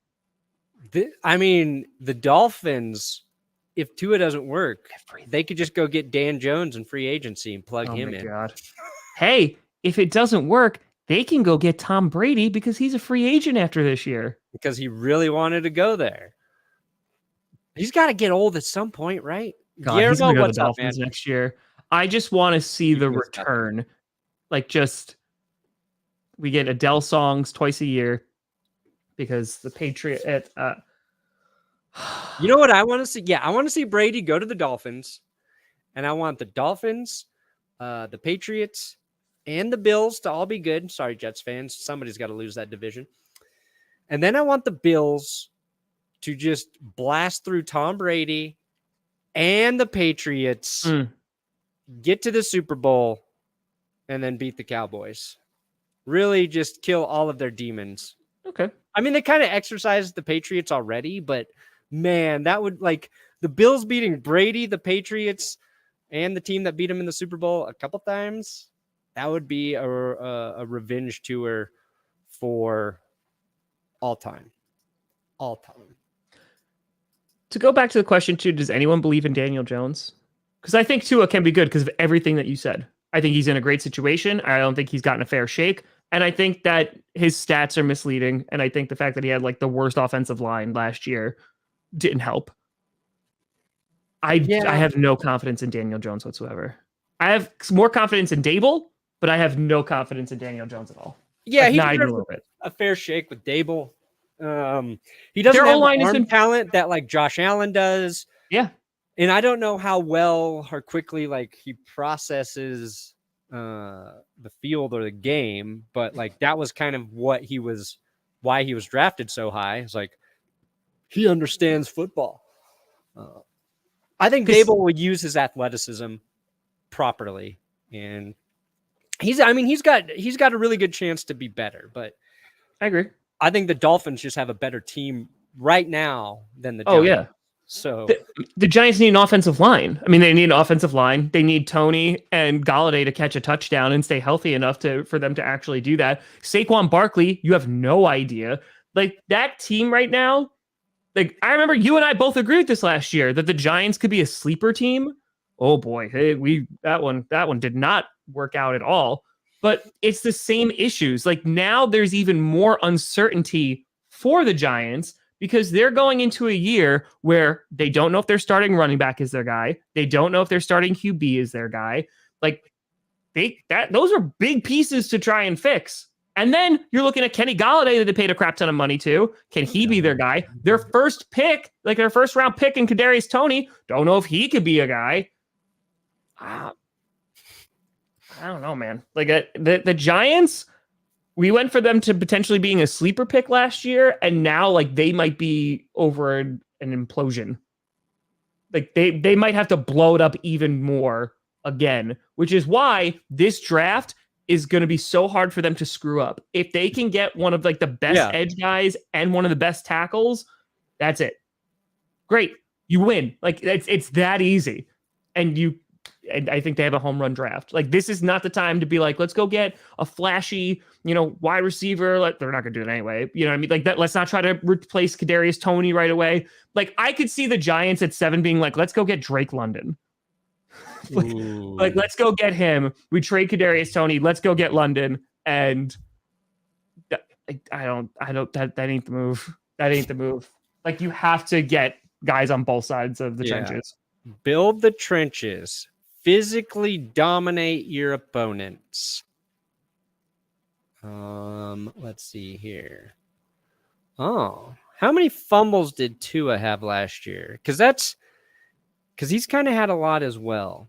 A: The Dolphins, if Tua doesn't work, they could just go get Dan Jones in free agency and plug him in.
B: God. Hey, if it doesn't work, they can go get Tom Brady because he's a free agent after this year.
A: Because he really wanted to go there. He's got to get old at some point, right?
B: God, he's going to go to the
A: up,
B: Dolphins
A: man?
B: next year. I just want to see the return. Like, just, we get Adele songs twice a year because the Patriots.
A: You know what I want to see? Yeah, I want to see Brady go to the Dolphins. And I want the Dolphins, the Patriots, and the Bills to all be good. Sorry, Jets fans. Somebody's got to lose that division. And then I want the Bills to just blast through Tom Brady and the Patriots, get to the Super Bowl, and then beat the Cowboys. Really just kill all of their demons.
B: Okay.
A: I mean, they kind of exercised the Patriots already, but man, that would, like, the Bills beating Brady, the Patriots, and the team that beat him in the Super Bowl a couple times, that would be a revenge tour for all time. All time.
B: To go back to the question too, does anyone believe in Daniel Jones? Because I think Tua can be good because of everything that you said. I think he's in a great situation. I don't think he's gotten a fair shake. And I think that his stats are misleading. And I think the fact that he had like the worst offensive line last year didn't help. I have no confidence in Daniel Jones whatsoever. I have more confidence in Dable, but I have no confidence in Daniel Jones at all.
A: Yeah,
B: like,
A: he
B: not even a
A: deserves
B: little bit.
A: a fair shake with Dable. He doesn't
B: Their
A: have
B: O-line
A: the
B: has
A: arm
B: been-
A: talent that like Josh Allen does.
B: Yeah.
A: And I don't know how well or quickly like he processes the field or the game, but like that was kind of why he was drafted so high. It's like he understands football. I think Dable would use his athleticism properly, and he's got a really good chance to be better. But
B: I agree.
A: I think the Dolphins just have a better team right now than the Giants.
B: Oh yeah.
A: So
B: the Giants need an offensive line. I mean, they need an offensive line. They need Toney and Galladay to catch a touchdown and stay healthy enough for them to actually do that. Saquon Barkley, you have no idea. Like that team right now, like I remember you and I both agreed with this last year that the Giants could be a sleeper team. Oh boy, hey, that one did not work out at all. But it's the same issues. Like now there's even more uncertainty for the Giants because they're going into a year where they don't know if their starting running back is their guy. They don't know if their starting QB is their guy. Like those are big pieces to try and fix. And then you're looking at Kenny Galladay that they paid a crap ton of money to. Can he be their guy? Their first pick, like their first round pick in Kadarius Toney, don't know if he could be a guy. I don't know, man. Like the Giants, we went for them to potentially being a sleeper pick last year, and now like they might be over an implosion. Like they might have to blow it up even more again, which is why this draft is going to be so hard for them to screw up. If they can get one of like the best edge guys and one of the best tackles, that's it. Great. You win. Like it's that easy. And I think they have a home run draft. Like this is not the time to be like, let's go get a flashy, wide receiver. Like they're not going to do it anyway. You know what I mean? Like that. Let's not try to replace Kadarius Toney right away. Like I could see the Giants at 7 being like, let's go get Drake London. like let's go get him. We trade Kadarius Toney. Let's go get London. And I don't. That ain't the move. That ain't the move. Like you have to get guys on both sides of the trenches.
A: Build the trenches. Physically dominate your opponents. Let's see here. Oh, how many fumbles did Tua have last year? Because he's kind of had a lot as well.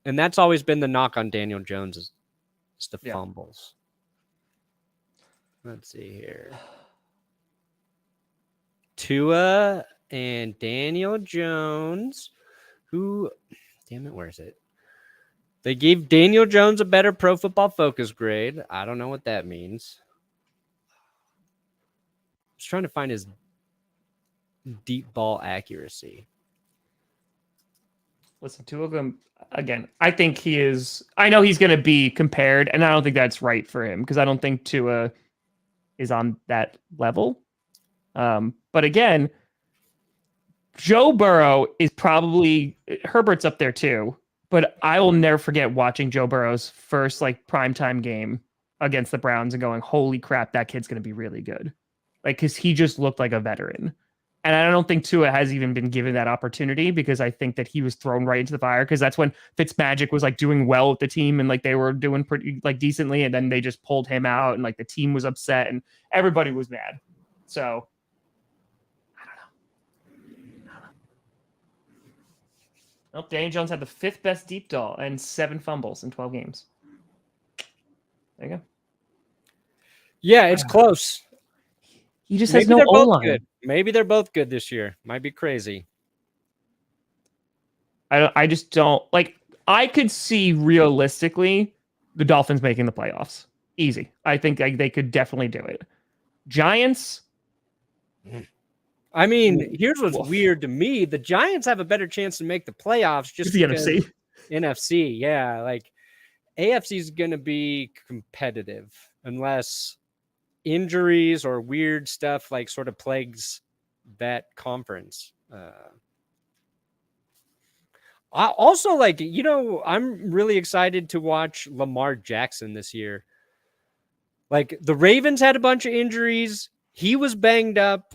A: And that's always been the knock on Daniel Jones is the fumbles. Let's see here. Tua and Daniel Jones, where is it? They gave Daniel Jones a better Pro Football Focus grade. I don't know what that means. I was trying to find his deep ball accuracy.
B: Listen, two of them, again, I think I know he's going to be compared, and I don't think that's right for him because I don't think Tua is on that level. But again, Joe Burrow is probably, Herbert's up there too, but I will never forget watching Joe Burrow's first like primetime game against the Browns and going, holy crap, that kid's going to be really good. Like, because he just looked like a veteran. And I don't think Tua has even been given that opportunity because I think that he was thrown right into the fire because that's when Fitzmagic was like doing well with the team and like they were doing pretty like decently. And then they just pulled him out and like the team was upset and everybody was mad. So I don't know. Well, Daniel Jones had the 5th best deep ball and 7 fumbles in 12 games. There you go.
A: Yeah, it's close.
B: He just has no O-line.
A: Good. Maybe they're both good this year. Might be crazy.
B: I just don't like. I could see realistically the Dolphins making the playoffs. Easy. I think they could definitely do it. Giants.
A: I mean, here's what's weird to me. The Giants have a better chance to make the playoffs just
B: the
A: because
B: NFC.
A: NFC, yeah. Like AFC is going to be competitive unless injuries or weird stuff like sort of plagues that conference. Also, like, I'm really excited to watch Lamar Jackson this year. Like, the Ravens had a bunch of injuries. He was banged up.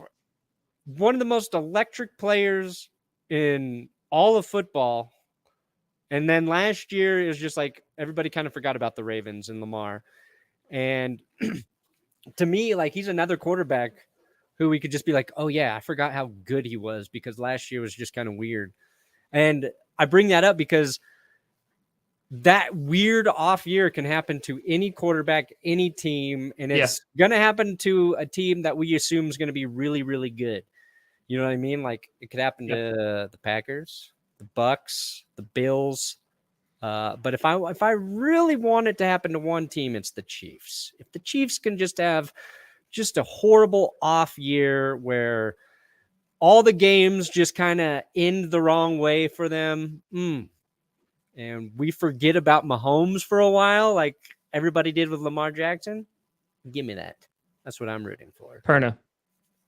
A: One of the most electric players in all of football. And then last year, it was just like everybody kind of forgot about the Ravens and Lamar. And to me, like, he's another quarterback who we could just be like, oh, yeah, I forgot how good he was because last year was just kind of weird. And I bring that up because that weird off year can happen to any quarterback, any team, and it's going to happen to a team that we assume is going to be really, really good. You know what I mean? Like, it could happen to the Packers, the Bucks, the Bills. But if I really want it to happen to one team, it's the Chiefs. If the Chiefs can just have just a horrible off year where all the games just kind of end the wrong way for them, and we forget about Mahomes for a while, like everybody did with Lamar Jackson, give me that. That's what I'm rooting for.
B: Perna,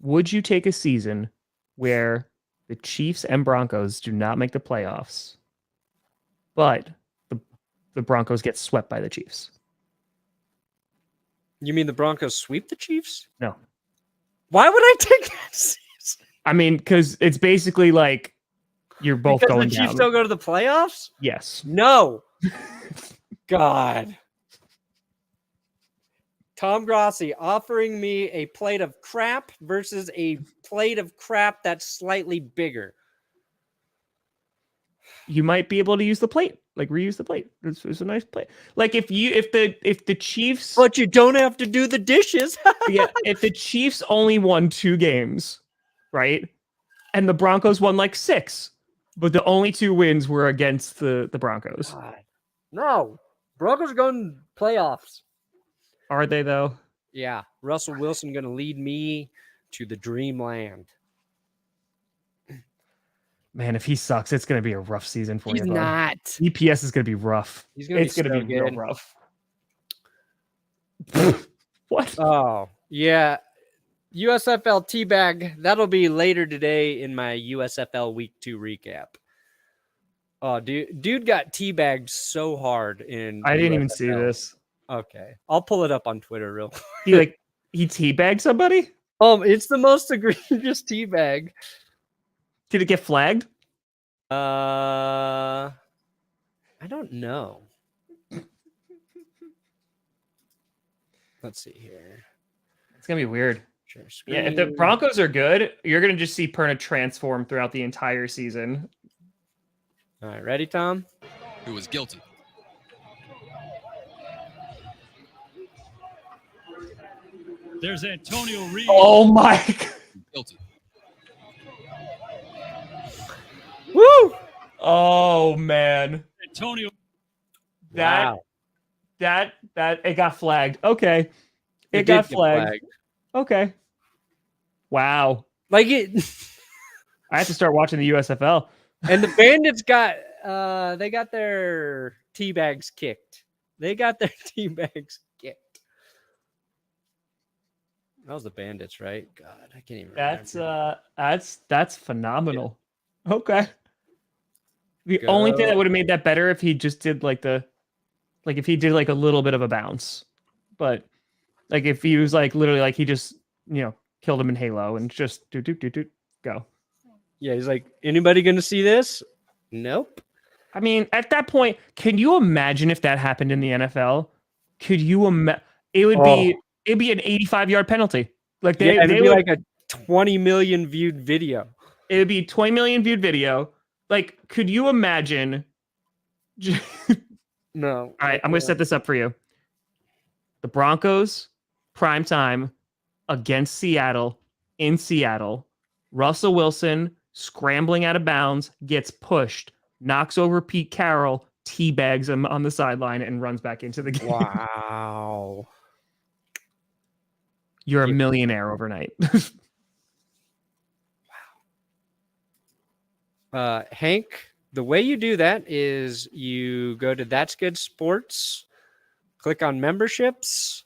B: would you take a season where the Chiefs and Broncos do not make the playoffs, but the Broncos get swept by the Chiefs?
A: You mean the Broncos sweep the Chiefs?
B: No.
A: Why would I take that season?
B: I mean, because it's basically like you're both
A: because
B: going
A: the Chiefs
B: down.
A: don't go to the playoffs?
B: Yes.
A: No. God. Tom Grossi offering me a plate of crap versus a plate of crap that's slightly bigger.
B: You might be able to use the plate, like reuse the plate. It's a nice plate. Like if the Chiefs,
A: but you don't have to do the dishes.
B: yeah, if the Chiefs only won 2 games, right, and the Broncos won like 6, but the only 2 wins were against the Broncos.
A: God. No, Broncos are going playoffs.
B: Are they though?
A: Yeah, Russell Wilson going to lead me to the dreamland.
B: Man, if he sucks, it's going to be a rough season for you.
A: He's not.
B: EPS is going to be rough.
A: He's going to be
B: real rough. What?
A: Oh, yeah. USFL teabag. That'll be later today in my USFL Week 2 recap. Oh, dude got teabagged so hard in
B: I didn't
A: USFL.
B: even see this.
A: Okay. I'll pull it up on Twitter real quick.
B: He teabagged somebody?
A: It's the most egregious teabag.
B: Did it get flagged?
A: I don't know. Let's see here.
B: It's gonna be weird.
A: Share
B: Yeah, if the Broncos are good, you're gonna just see Perna transform throughout the entire season.
A: All right, ready, Tom?
F: Who was guilty?
G: There's Antonio Reed.
B: Oh my!
F: Guilty.
A: Woo!
B: Oh man!
G: Antonio.
A: Wow.
B: That it got flagged. Okay, it
A: did
B: got
A: get
B: flagged. Okay. Wow.
A: Like it.
B: I have to start watching the USFL.
A: And the Bandits got they got their teabags kicked. That was the Bandits, right? God, I can't even remember.
B: That's phenomenal. Yeah. Okay. The only thing that would have made that better if he just did if he did like a little bit of a bounce. But like if he was like literally like he just, killed him in Halo and just go.
A: Yeah, he's like, anybody gonna see this? Nope.
B: I mean, at that point, can you imagine if that happened in the NFL? Could you imagine? It'd be an 85-yard penalty. Like
A: it'd be like a 20 million viewed video.
B: It would be 20 million viewed video. Like, could you imagine?
A: No.
B: All right, I'm going to set this up for you. The Broncos, prime time against Seattle, in Seattle. Russell Wilson scrambling out of bounds, gets pushed, knocks over Pete Carroll, teabags him on the sideline, and runs back into the game.
A: Wow.
B: You're a millionaire overnight.
A: Hank, the way you do that is you go to That's Good Sports, click on memberships,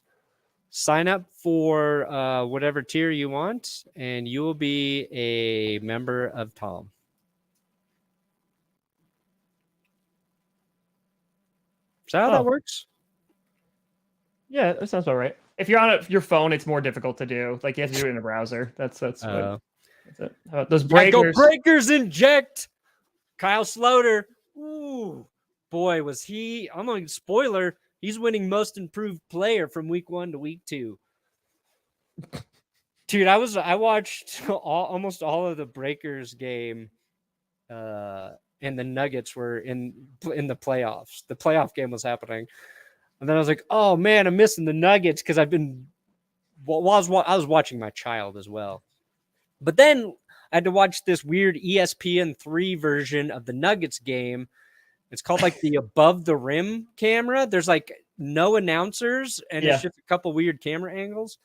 A: sign up for whatever tier you want, and you will be a member of Tom. Is that how that works?
B: Yeah, that sounds all right. If you're on your phone, it's more difficult to do. Like you have to do it in a browser. That's it. Those breakers.
A: Go Breakers inject. Kyle Sloter. Ooh, boy, was he? I'm on spoiler. He's winning most improved player from week 1 to week 2. Dude, I watched almost all of the Breakers game, and the Nuggets were in the playoffs. The playoff game was happening, and then I was like, "Oh man, I'm missing the Nuggets," because I was watching my child as well. But then I had to watch this weird ESPN3 version of the Nuggets game. It's called like the above the rim camera. There's like no announcers, and it's just a couple weird camera angles.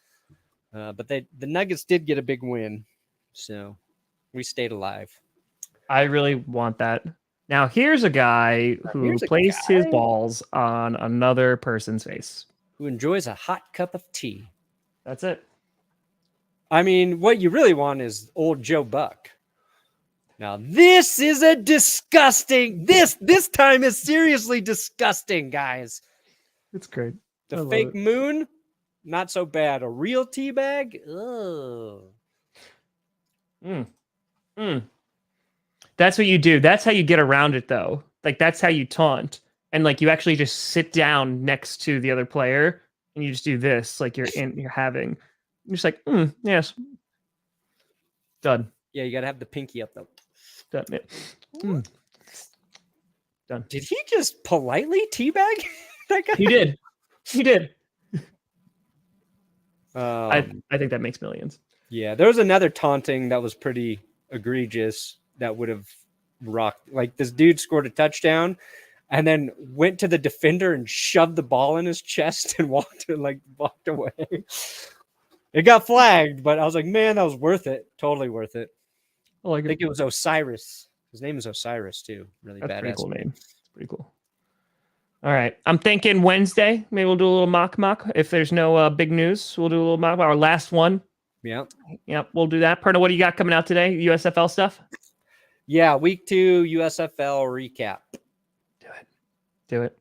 A: But the Nuggets did get a big win, so we stayed alive.
B: I really want that. Now, here's a guy who placed his balls on another person's face.
A: Who enjoys a hot cup of tea.
B: That's it.
A: I mean, what you really want is old Joe Buck. Now, this is a disgusting... This time is seriously disgusting, guys.
B: It's great.
A: The fake moon, not so bad. A real tea bag? Ugh.
B: That's what you do. That's how you get around it, though. Like, that's how you taunt. And, like, you actually just sit down next to the other player, and you just do this, like you're having... You're just like, yes. Done.
A: Yeah, you got to have the pinky up, though.
B: Done. Done.
A: Did he just politely teabag that guy?
B: He did. I
A: Um,
B: think that makes millions.
A: Yeah, there was another taunting that was pretty egregious that would have rocked. Like this dude scored a touchdown and then went to the defender and shoved the ball in his chest and walked away. It got flagged, but I was like, man, that was worth it. Totally worth it. I think it was Osiris. His name is Osiris too. Really badass.
B: Pretty cool name. It's pretty cool. All right. I'm thinking Wednesday. Maybe we'll do a little mock. If there's no big news, we'll do a little mock. Our last one.
A: Yeah.
B: Yep. We'll do that. Perna, what do you got coming out today? USFL stuff?
A: Yeah. Week 2 USFL recap.
B: Do it.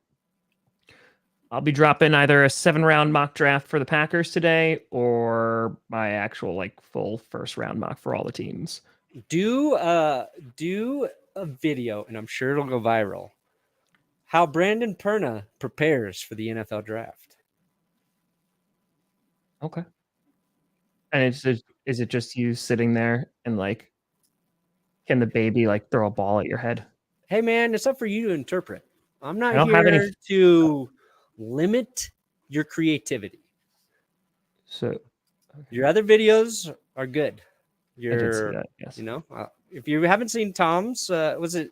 B: I'll be dropping either a 7-round mock draft for the Packers today or my actual full first round mock for all the teams.
A: Do a video, and I'm sure it'll go viral. How Brandon Perna prepares for the NFL draft.
B: Okay. And is it just you sitting there and can the baby throw a ball at your head?
A: Hey man, it's up for you to interpret. I'm not here to limit your creativity.
B: So
A: your other videos are good.
B: I did see that, yes.
A: If you haven't seen Tom's, was it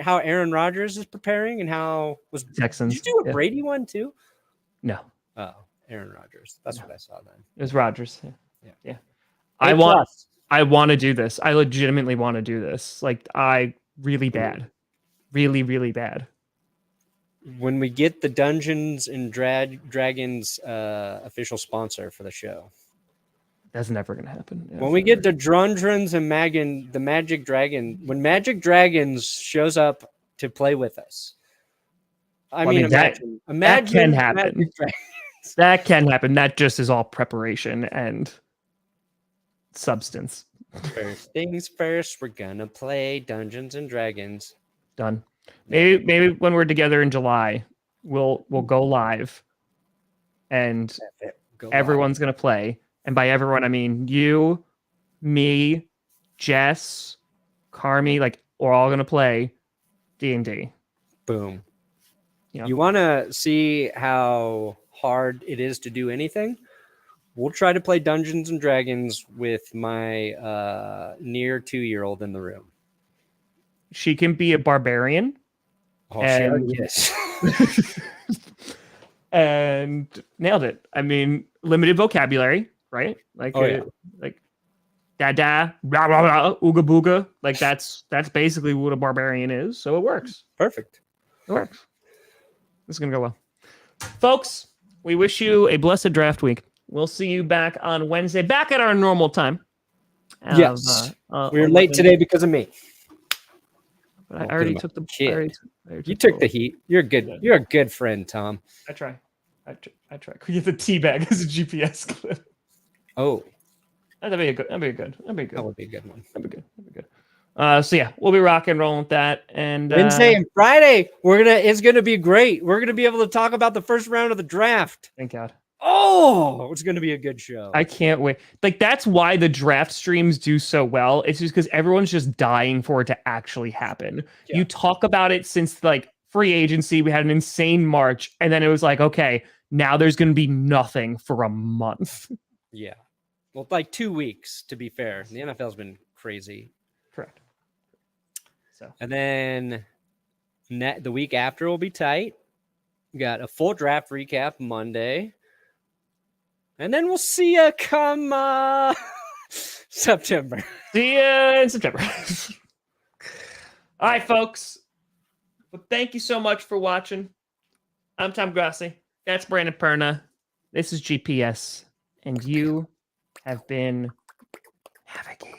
A: how Aaron Rodgers is preparing and how was
B: Texans?
A: Did you do a Brady one too?
B: No.
A: Oh, Aaron Rodgers. That's what I saw then.
B: It was Rodgers. Yeah.
A: I
B: want to do this. I legitimately want to do this. Really bad. Really, really bad.
A: When we get the Dungeons and Dragons official sponsor for the show.
B: That's never going to happen.
A: When we get the Drundrons and the Magic Dragon, when Magic Dragons shows up to play with us. Imagine
B: that can happen. That can happen. That just is all preparation and substance.
A: First things first, we're gonna play Dungeons and Dragons.
B: Done. Maybe when we're together in July, we'll go live, and everyone's gonna play. And by everyone, I mean you, me, Jess, Carmi. We're all gonna play D&D.
A: Boom.
B: Yeah.
A: You want to see how hard it is to do anything? We'll try to play Dungeons and Dragons with my near 2-year-old in the room.
B: She can be a barbarian.
A: Oh, and yes.
B: And nailed it. I mean, limited vocabulary, right? Dada, rah, rah, rah, ooga booga. That's basically what a barbarian is. So it works.
A: Perfect.
B: It works. This is going to go well. Folks, we wish you a blessed draft week. we'll see you back on Wednesday, back at our normal time.
A: Yes. We were late today because of me.
B: But I already took the
A: kid. You took the heat. You're good. You're a good friend, Tom.
B: I try. Could you get the tea bag as a GPS clip?
A: Oh,
B: that'd be good. That would be a good one. That'd be good. So yeah, we'll be rock and rolling with that. And
A: Wednesday and Friday, it's gonna be great. We're gonna be able to talk about the first round of the draft.
B: Thank God.
A: Oh, it's gonna be a good show.
B: I can't wait. Like, that's why the draft streams do so well. It's just because everyone's just dying for it to actually happen. Yeah. You talk about it since like free agency. We had an insane March, and then it was like, okay, now there's gonna be nothing for a month.
A: Yeah. Well, like 2 weeks, to be fair. The NFL's been crazy.
B: Correct. So,
A: and then the week after will be tight. We got a full draft recap Monday. And then we'll see you come September.
B: See you in September. All right, folks. Well, thank you so much for watching. I'm Tom Grossi. That's Brandon Perna. This is GPS. And you have been navigating.